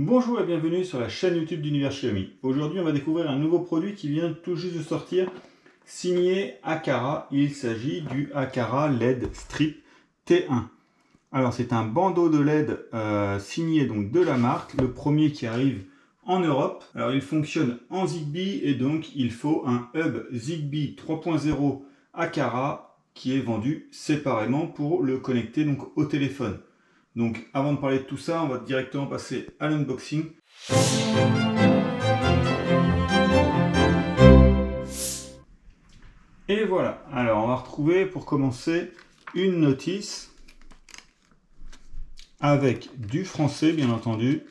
Bonjour et bienvenue sur la chaîne YouTube d'Univers Xiaomi. Aujourd'hui on va découvrir un nouveau produit qui vient tout juste de sortir, signé Aqara. Il s'agit du Aqara LED Strip T1. Alors c'est un bandeau de LED signé donc de la marque, le premier qui arrive en Europe. Alors il fonctionne en Zigbee et donc il faut un hub Zigbee 3.0 Aqara qui est vendu séparément pour le connecter donc au téléphone. Donc avant de parler de tout ça, on va directement passer à l'unboxing. Et voilà, alors on va retrouver pour commencer une notice avec du français bien entendu,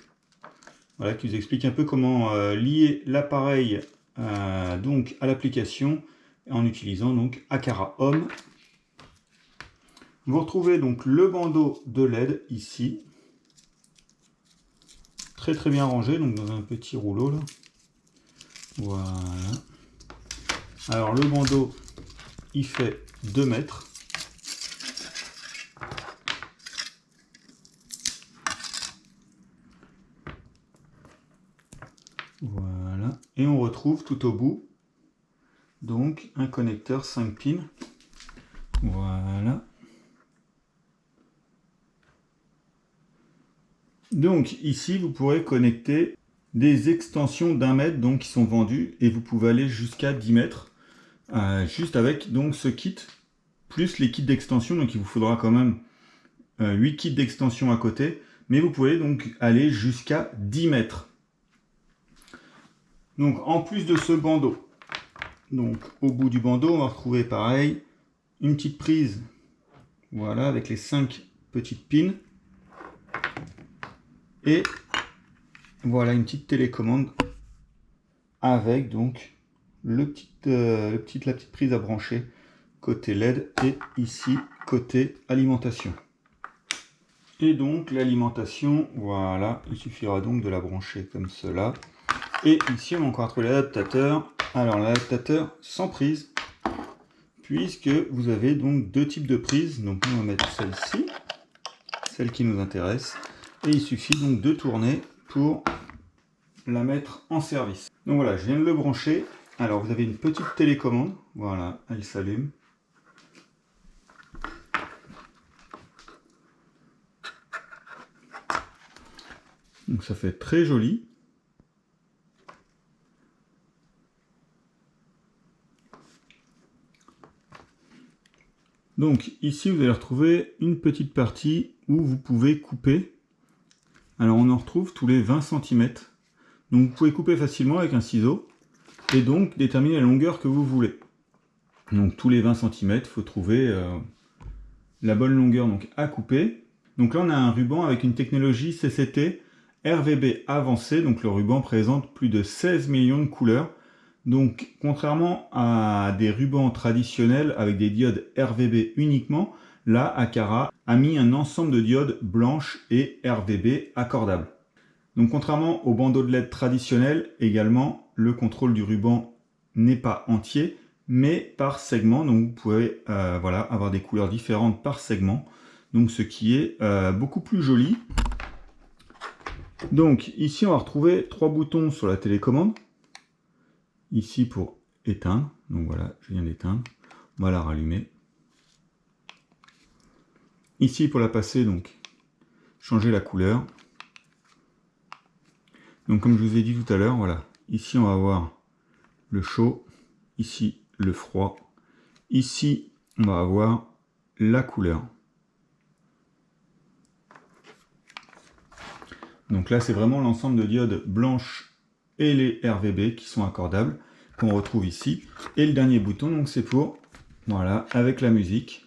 voilà, qui vous explique un peu comment lier l'appareil donc à l'application en utilisant donc Aqara Home. Vous retrouvez donc le bandeau de LED ici, très bien rangé, donc dans un petit rouleau là. Voilà. Alors le bandeau, il fait 2 mètres. Voilà. Et on retrouve tout au bout donc un connecteur 5 pins. Voilà. Donc ici vous pourrez connecter des extensions d'1 mètre donc qui sont vendues et vous pouvez aller jusqu'à 10 mètres juste avec donc ce kit plus les kits d'extension. Donc il vous faudra quand même 8 kits d'extension à côté, mais vous pouvez donc aller jusqu'à 10 mètres. Donc en plus de ce bandeau, donc au bout du bandeau on va retrouver pareil une petite prise, voilà, avec les 5 petites pins, et voilà une petite télécommande avec donc la petite prise à brancher côté LED et ici côté alimentation. Et donc l'alimentation, voilà, il suffira donc de la brancher comme cela. Et ici on va encore trouver l'adaptateur. Alors l'adaptateur sans prise, puisque vous avez donc 2 types de prises. Donc on va mettre celle-ci, celle qui nous intéresse, et il suffit donc de tourner pour la mettre en service. Donc voilà, je viens de le brancher. Alors vous avez une petite télécommande, voilà, elle s'allume. Donc ça fait très joli. Donc ici vous allez retrouver une petite partie où vous pouvez couper. Alors on en retrouve tous les 20 cm. Donc vous pouvez couper facilement avec un ciseau et donc déterminer la longueur que vous voulez. Donc tous les 20 cm, il faut trouver la bonne longueur donc à couper. Donc là on a un ruban avec une technologie CCT RVB avancée. Donc le ruban présente plus de 16 millions de couleurs. Donc contrairement à des rubans traditionnels avec des diodes RVB uniquement, là Aqara a mis un ensemble de diodes blanches et RVB accordables. Donc contrairement au bandeau de LED traditionnel, également le contrôle du ruban n'est pas entier mais par segment. Donc vous pouvez voilà, avoir des couleurs différentes par segment, donc ce qui est beaucoup plus joli. Donc ici on va retrouver 3 boutons sur la télécommande. Ici pour éteindre, donc voilà, je viens d'éteindre, on va la rallumer. Ici pour la passer, donc changer la couleur. Donc comme je vous ai dit tout à l'heure, voilà, ici on va avoir le chaud, ici le froid, ici on va avoir la couleur. Donc là c'est vraiment l'ensemble de diodes blanches et les RVB qui sont accordables qu'on retrouve ici. Et le dernier bouton, donc c'est pour, voilà, avec la musique.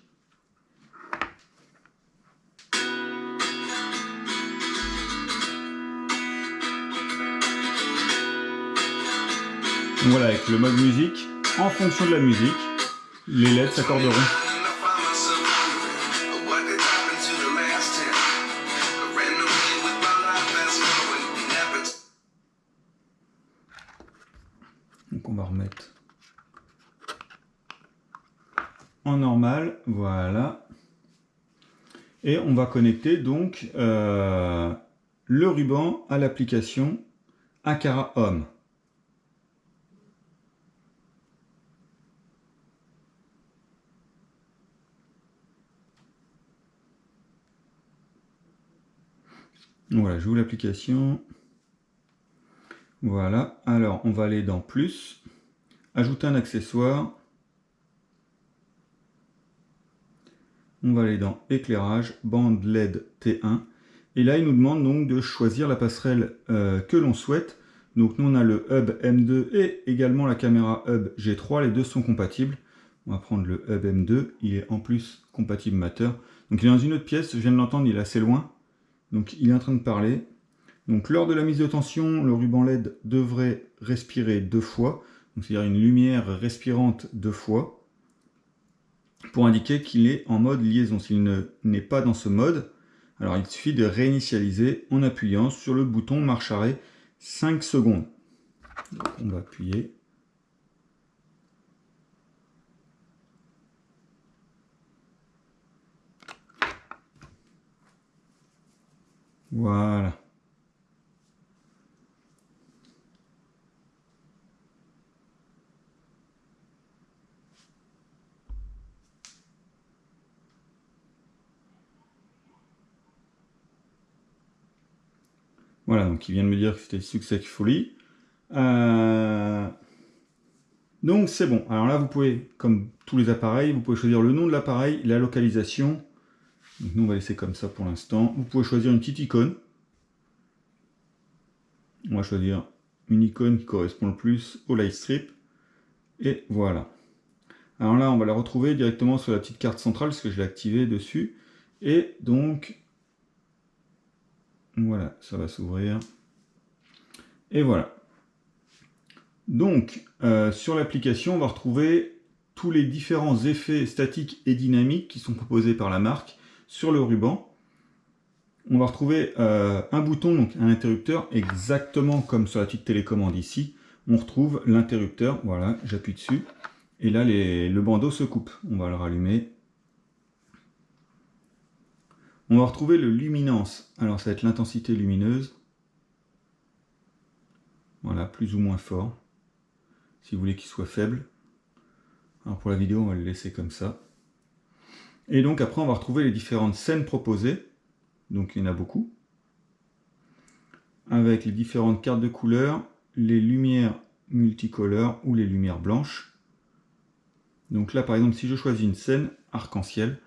Donc voilà, avec le mode musique, en fonction de la musique, les LED s'accorderont. Donc on va remettre en normal, voilà. Et on va connecter donc le ruban à l'application Aqara Home. Voilà, j'ouvre l'application. Voilà, alors on va aller dans Plus, ajouter un accessoire. On va aller dans Éclairage, bande LED T1. Et là, il nous demande donc de choisir la passerelle que l'on souhaite. Donc nous, on a le hub M2 et également la caméra hub G3. Les deux sont compatibles. On va prendre le hub M2. Il est en plus compatible Matter. Donc il est dans une autre pièce. Je viens de l'entendre, il est assez loin. Donc il est en train de parler. Donc lors de la mise de tension, le ruban LED devrait respirer 2 fois. C'est-à-dire une lumière respirante 2 fois. Pour indiquer qu'il est en mode liaison. S'il n'est pas dans ce mode, alors il suffit de réinitialiser en appuyant sur le bouton marche arrêt 5 secondes. Donc on va appuyer. Voilà. Voilà, donc il vient de me dire que c'était successfully. Donc c'est bon. Alors là, vous pouvez, comme tous les appareils, vous pouvez choisir le nom de l'appareil, la localisation. Donc nous, on va laisser comme ça pour l'instant. Vous pouvez choisir une petite icône. On va choisir une icône qui correspond le plus au Lightstrip. Et voilà. Alors là, on va la retrouver directement sur la petite carte centrale, parce que je l'ai activée dessus. Et donc, voilà, ça va s'ouvrir. Et voilà. Donc, sur l'application, on va retrouver tous les différents effets statiques et dynamiques qui sont proposés par la marque sur le ruban. On va retrouver un bouton, donc un interrupteur, exactement comme sur la petite télécommande ici. On retrouve l'interrupteur, voilà, j'appuie dessus. Et là, le bandeau se coupe. On va le rallumer. On va retrouver le luminance. Alors, ça va être l'intensité lumineuse. Voilà, plus ou moins fort. Si vous voulez qu'il soit faible. Alors, pour la vidéo, on va le laisser comme ça. Et donc, après, on va retrouver les différentes scènes proposées. Donc, il y en a beaucoup. Avec les différentes cartes de couleurs, les lumières multicolores ou les lumières blanches. Donc là, par exemple, si je choisis une scène arc-en-ciel,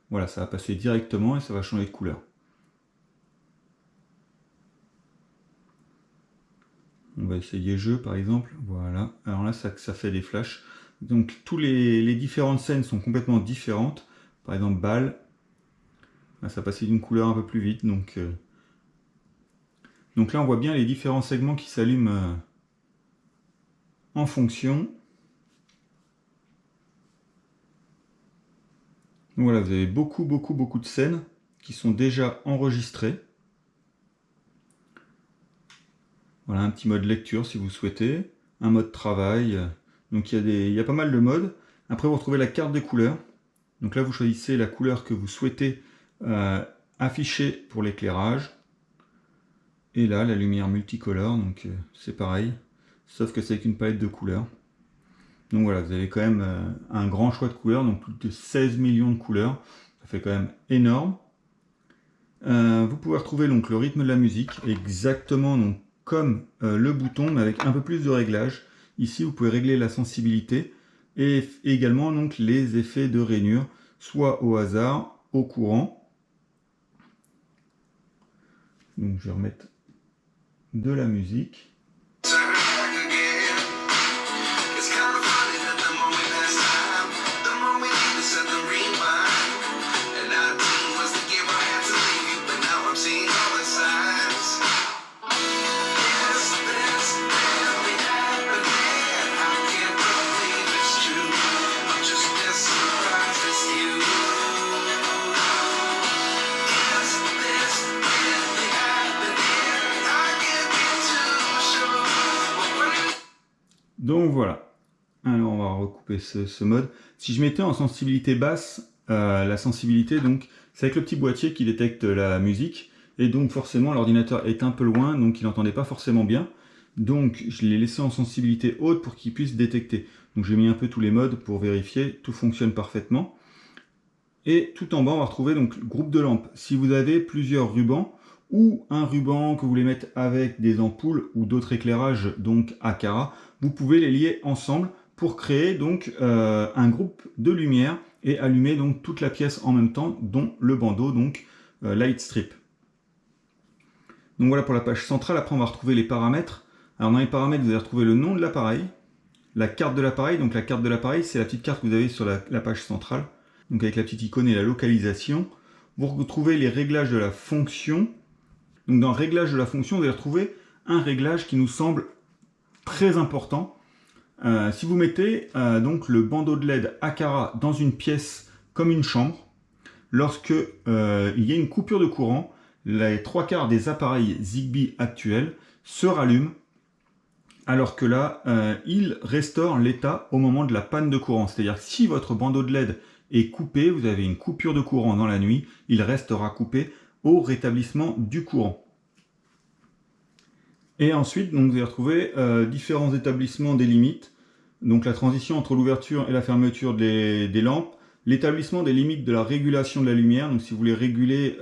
voilà, ça va passer directement et ça va changer de couleur. On va essayer jeu, par exemple. Voilà. Alors là, ça fait des flashs. Donc, tous les différentes scènes sont complètement différentes. Par exemple, balle. Là, ça passait d'une couleur un peu plus vite. Donc là, on voit bien les différents segments qui s'allument en fonction. Donc voilà, vous avez beaucoup de scènes qui sont déjà enregistrées. Voilà, un petit mode lecture si vous souhaitez, un mode travail. Donc il y a pas mal de modes. Après, vous retrouvez la carte des couleurs. Donc là, vous choisissez la couleur que vous souhaitez afficher pour l'éclairage. Et là, la lumière multicolore, donc c'est pareil, sauf que c'est avec une palette de couleurs. Donc voilà, vous avez quand même un grand choix de couleurs, donc plus de 16 millions de couleurs. Ça fait quand même énorme. Vous pouvez retrouver donc le rythme de la musique, exactement donc, comme le bouton, mais avec un peu plus de réglage. Ici, vous pouvez régler la sensibilité et également donc, les effets de rainure, soit au hasard, au courant. Donc je vais remettre de la musique. Donc voilà, alors on va recouper ce mode. Si je mettais en sensibilité basse, la sensibilité, donc c'est avec le petit boîtier qui détecte la musique. Et donc forcément l'ordinateur est un peu loin, donc il n'entendait pas forcément bien. Donc je l'ai laissé en sensibilité haute pour qu'il puisse détecter. Donc j'ai mis un peu tous les modes pour vérifier, tout fonctionne parfaitement. Et tout en bas on va retrouver donc le groupe de lampes. Si vous avez plusieurs rubans, ou un ruban que vous voulez mettre avec des ampoules ou d'autres éclairages donc Aqara, vous pouvez les lier ensemble pour créer donc un groupe de lumière et allumer donc toute la pièce en même temps, dont le bandeau donc Light Strip. Donc voilà pour la page centrale. Après on va retrouver les paramètres. Alors dans les paramètres vous allez retrouver le nom de l'appareil, la carte de l'appareil. Donc la carte de l'appareil c'est la petite carte que vous avez sur la page centrale, donc avec la petite icône et la localisation. Vous retrouvez les réglages de la fonction. Donc dans réglage de la fonction vous allez retrouver un réglage qui nous semble très important. Si vous mettez donc le bandeau de LED Aqara dans une pièce comme une chambre, lorsque il y a une coupure de courant, les trois quarts des appareils Zigbee actuels se rallument, alors que là, il restaure l'état au moment de la panne de courant. C'est-à-dire que si votre bandeau de LED est coupé, vous avez une coupure de courant dans la nuit, il restera coupé au rétablissement du courant. Et ensuite, donc, vous allez retrouver différents établissements des limites, donc la transition entre l'ouverture et la fermeture des lampes, l'établissement des limites de la régulation de la lumière. Donc si vous voulez réguler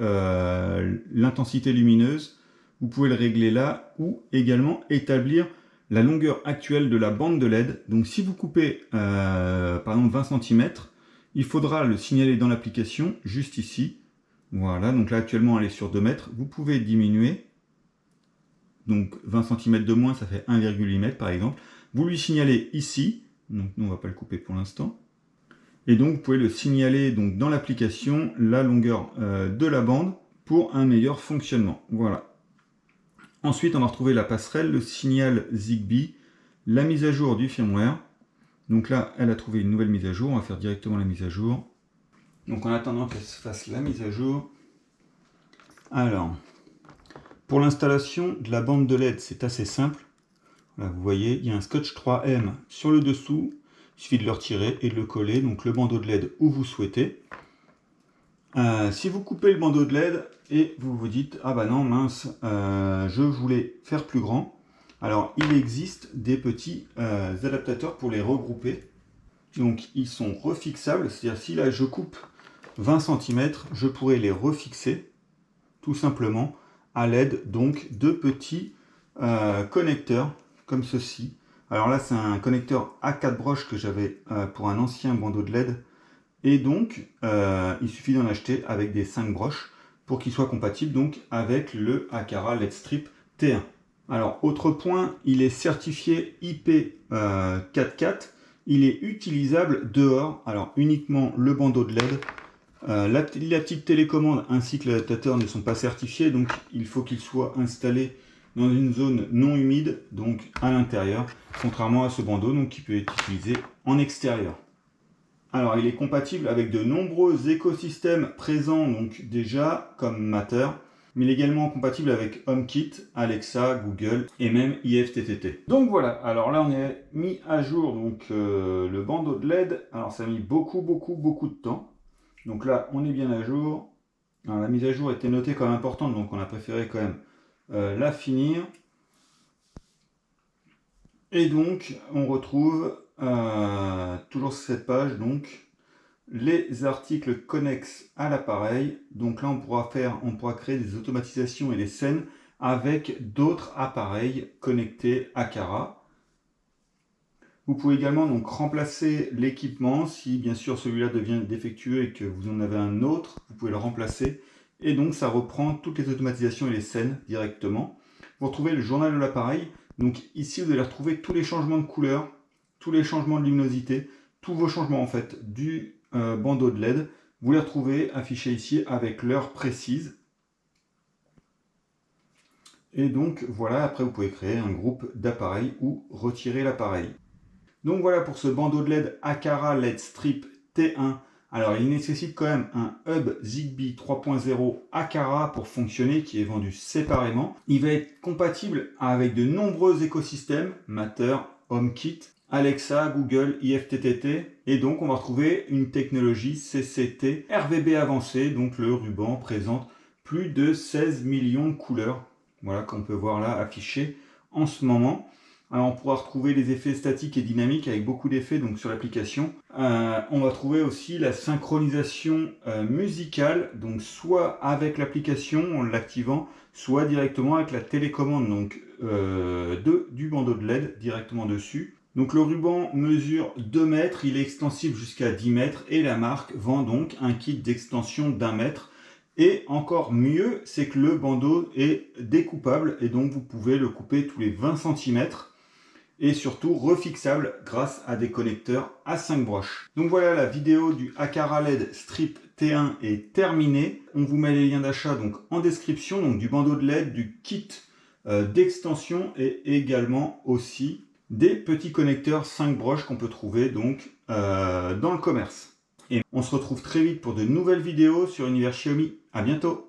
l'intensité lumineuse, vous pouvez le régler là, ou également établir la longueur actuelle de la bande de LED. Donc si vous coupez par exemple 20 cm, il faudra le signaler dans l'application, juste ici. Voilà, donc là actuellement elle est sur 2 mètres, vous pouvez diminuer. Donc 20 cm de moins, ça fait 1,8 m par exemple. Vous lui signalez ici, donc nous on ne va pas le couper pour l'instant. Et donc vous pouvez le signaler donc, dans l'application, la longueur de la bande pour un meilleur fonctionnement. Voilà. Ensuite on va retrouver la passerelle, le signal Zigbee, la mise à jour du firmware. Donc là elle a trouvé une nouvelle mise à jour, on va faire directement la mise à jour. Donc en attendant qu'elle se fasse la mise à jour. Alors, pour l'installation de la bande de LED, c'est assez simple. Là, vous voyez, il y a un scotch 3M sur le dessous. Il suffit de le retirer et de le coller, donc le bandeau de LED où vous souhaitez. Si vous coupez le bandeau de LED et vous vous dites « Ah bah non, mince, je voulais faire plus grand », alors il existe des petits adaptateurs pour les regrouper. Donc ils sont refixables, c'est-à-dire si là je coupe 20 cm, je pourrais les refixer, tout simplement, à l'aide donc de petits connecteurs comme ceci. Alors là c'est un connecteur à 4 broches que j'avais pour un ancien bandeau de LED, et donc il suffit d'en acheter avec des 5 broches pour qu'il soit compatible donc avec le Aqara LED Strip T1. Alors autre point, il est certifié IP44, il est utilisable dehors, alors uniquement le bandeau de LED. La petite télécommande ainsi que l'adaptateur ne sont pas certifiés, donc il faut qu'ils soient installés dans une zone non humide, donc à l'intérieur, contrairement à ce bandeau donc, qui peut être utilisé en extérieur. Alors il est compatible avec de nombreux écosystèmes présents donc déjà comme Matter, mais il est également compatible avec HomeKit, Alexa, Google et même IFTTT. Donc voilà, alors là on est mis à jour donc le bandeau de LED. Alors ça a mis beaucoup de temps. Donc là on est bien à jour. Alors, la mise à jour était notée comme importante, donc on a préféré quand même la finir. Et donc on retrouve toujours sur cette page donc les articles connexes à l'appareil. Donc là on pourra créer des automatisations et des scènes avec d'autres appareils connectés Aqara. Vous pouvez également donc remplacer l'équipement si bien sûr celui-là devient défectueux et que vous en avez un autre, vous pouvez le remplacer et donc ça reprend toutes les automatisations et les scènes directement. Vous retrouvez le journal de l'appareil. Donc ici vous allez retrouver tous les changements de couleur, tous les changements de luminosité, tous vos changements en fait du bandeau de LED, vous les retrouvez affichés ici avec l'heure précise. Et donc voilà, après vous pouvez créer un groupe d'appareils ou retirer l'appareil. Donc voilà pour ce bandeau de LED Aqara LED Strip T1. Alors il nécessite quand même un hub Zigbee 3.0 Aqara pour fonctionner, qui est vendu séparément. Il va être compatible avec de nombreux écosystèmes, Matter, HomeKit, Alexa, Google, IFTTT, et donc on va retrouver une technologie CCT RVB avancée, donc le ruban présente plus de 16 millions de couleurs, voilà, qu'on peut voir là affichées en ce moment. Alors, on pourra retrouver les effets statiques et dynamiques avec beaucoup d'effets donc sur l'application. On va trouver aussi la synchronisation musicale, donc soit avec l'application en l'activant, soit directement avec la télécommande donc, du bandeau de LED directement dessus. Donc le ruban mesure 2 mètres, il est extensible jusqu'à 10 mètres et la marque vend donc un kit d'extension d'1 mètre. Et encore mieux, c'est que le bandeau est découpable et donc vous pouvez le couper tous les 20 cm. Et surtout refixable grâce à des connecteurs à 5 broches. Donc voilà, la vidéo du Aqara LED Strip T1 est terminée. On vous met les liens d'achat donc en description, donc du bandeau de LED, du kit d'extension et également aussi des petits connecteurs 5 broches qu'on peut trouver donc dans le commerce. Et on se retrouve très vite pour de nouvelles vidéos sur Univers Xiaomi. À bientôt.